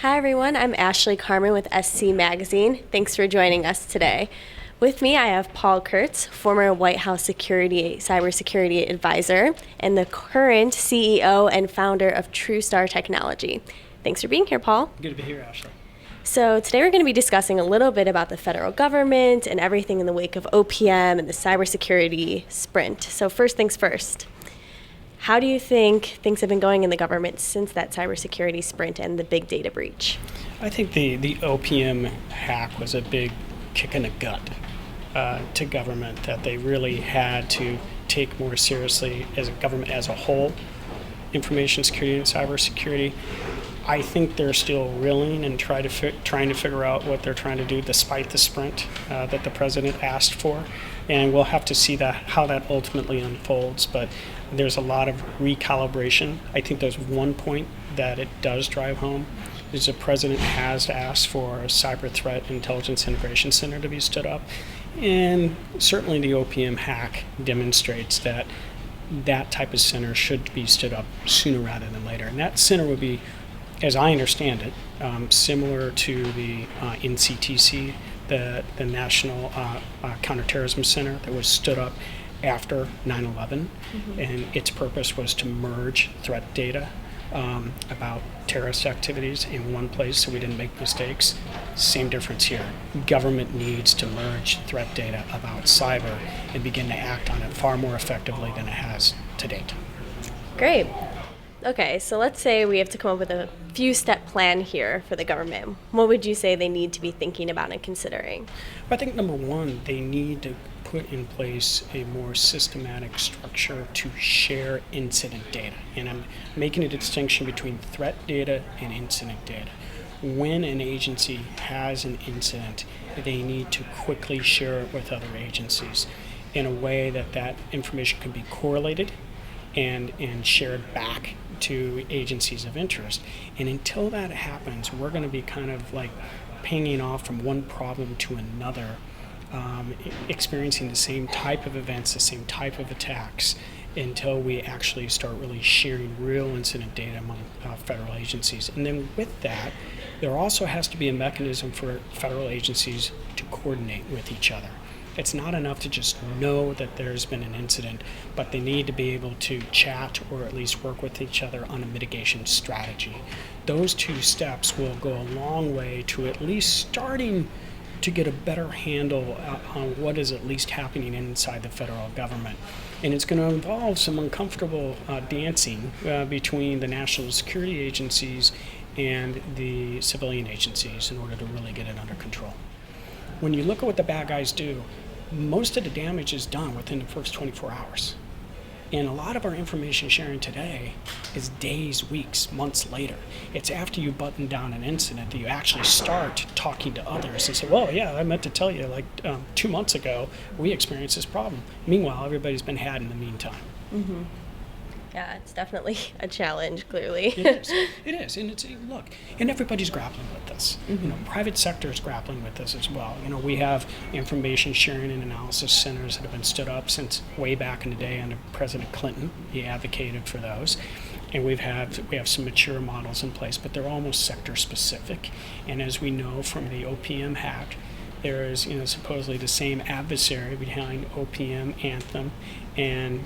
Hi everyone, I'm Ashley Carmen with SC Magazine. Thanks for joining us today. With me, I have Paul Kurtz, former White House cybersecurity advisor, and the current CEO and founder of TruSTAR Technology. Thanks for being here, Paul. Good to be here, Ashley. So today we're going to be discussing a little bit about the federal government and everything in the wake of OPM and the cybersecurity sprint. So first things first. How do you think things have been going in the government since that cybersecurity sprint and the big data breach? I think the OPM hack was a big kick in the gut to government that they really had to take more seriously as a government as a whole, information security and cybersecurity. I think they're still reeling and trying to figure out what they're trying to do despite the sprint that the president asked for. And we'll have to see how that ultimately unfolds. But there's a lot of recalibration. I think there's one point that it does drive home is the president has asked for a cyber threat intelligence integration center to be stood up. And certainly the OPM hack demonstrates that that type of center should be stood up sooner rather than later. And that center would be, as I understand it, similar to the NCTC, the National Counterterrorism Center that was stood up after 9/11, and its purpose was to merge threat data about terrorist activities in one place so we didn't make mistakes. Same difference here. Government needs to merge threat data about cyber and begin to act on it far more effectively than it has to date. Great. Okay, so let's say we have to come up with a few-step plan here for the government. What would you say they need to be thinking about and considering? I think number one, they need to put in place a more systematic structure to share incident data. And I'm making a distinction between threat data and incident data. When an agency has an incident, they need to quickly share it with other agencies in a way that information can be correlated and shared back to agencies of interest. And until that happens, we're going to be kind of like pinging off from one problem to another, experiencing the same type of events, the same type of attacks, until we actually start really sharing real incident data among federal agencies. And then with that, there also has to be a mechanism for federal agencies to coordinate with each other. It's not enough to just know that there's been an incident, but they need to be able to chat or at least work with each other on a mitigation strategy. Those two steps will go a long way to at least starting to get a better handle on what is at least happening inside the federal government. And it's going to involve some uncomfortable dancing between the national security agencies and the civilian agencies in order to really get it under control. When you look at what the bad guys do, most of the damage is done within the first 24 hours. And a lot of our information sharing today is days, weeks, months later. It's after you button down an incident that you actually start talking to others and say, well, yeah, I meant to tell you, 2 months ago, we experienced this problem. Meanwhile, everybody's been had in the meantime. Mm-hmm. Yeah, it's definitely a challenge, clearly. It is. And look, and everybody's grappling with this. Mm-hmm. Private sector is grappling with this as well. We have information sharing and analysis centers that have been stood up since way back in the day under President Clinton. He advocated for those. And we have some mature models in place, but they're almost sector specific. And as we know from the OPM hack, there is, supposedly the same adversary behind OPM, Anthem, and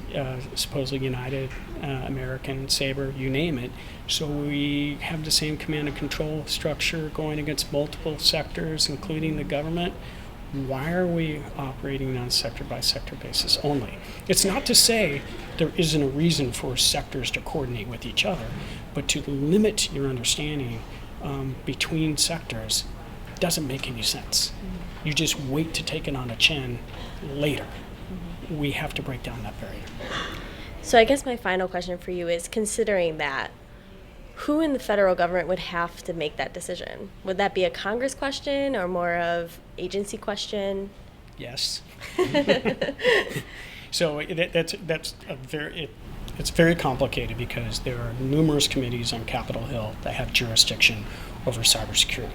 supposedly United, American, Sabre, you name it. So we have the same command and control structure going against multiple sectors, including the government. Why are we operating on a sector-by-sector basis only? It's not to say there isn't a reason for sectors to coordinate with each other, but to limit your understanding between sectors doesn't make any sense. You just wait to take it on the chin later. We have to break down that barrier. So I guess my final question for you is, considering that, who in the federal government would have to make that decision? Would that be a Congress question or more of agency question? Yes. So it's very complicated because there are numerous committees on Capitol Hill that have jurisdiction over cybersecurity.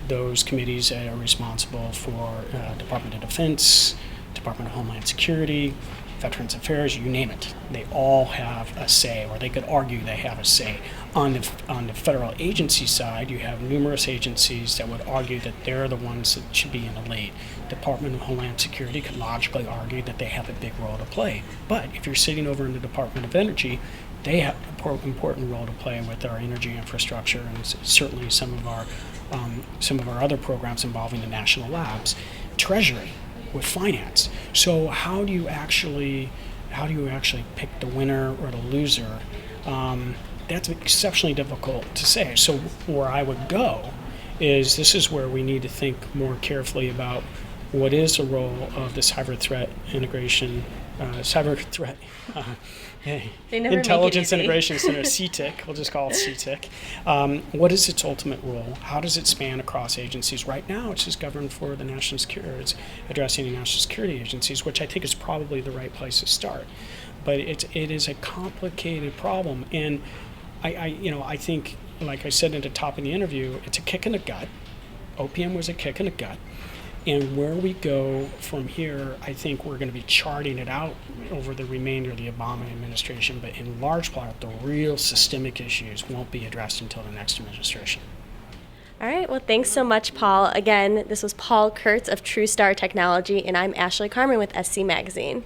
Those committees are responsible for Department of Defense, Department of Homeland Security, Veterans Affairs, you name it. They all have a say, or they could argue they have a say. On the federal agency side, you have numerous agencies that would argue that they're the ones that should be in the lead. Department of Homeland Security could logically argue that they have a big role to play. But if you're sitting over in the Department of Energy, they have an important role to play with our energy infrastructure, and certainly some of our other programs involving the national labs. Treasury with finance. So how do you actually pick the winner or the loser? That's exceptionally difficult to say. So where I would go is, this is where we need to think more carefully about what is the role of the cyber threat Intelligence Integration Center, CTIC, we'll just call it CTIC. What is its ultimate role? How does it span across agencies? Right now, it's just governed for the national security. It's addressing the national security agencies, which I think is probably the right place to start. But it is a complicated problem, and I think, like I said at the top of the interview, it's a kick in the gut. OPM was a kick in the gut. And where we go from here, I think we're going to be charting it out over the remainder of the Obama administration, but in large part, the real systemic issues won't be addressed until the next administration. All right, well, thanks so much, Paul. Again, this was Paul Kurtz of TruSTAR Technology, and I'm Ashley Carmen with SC Magazine.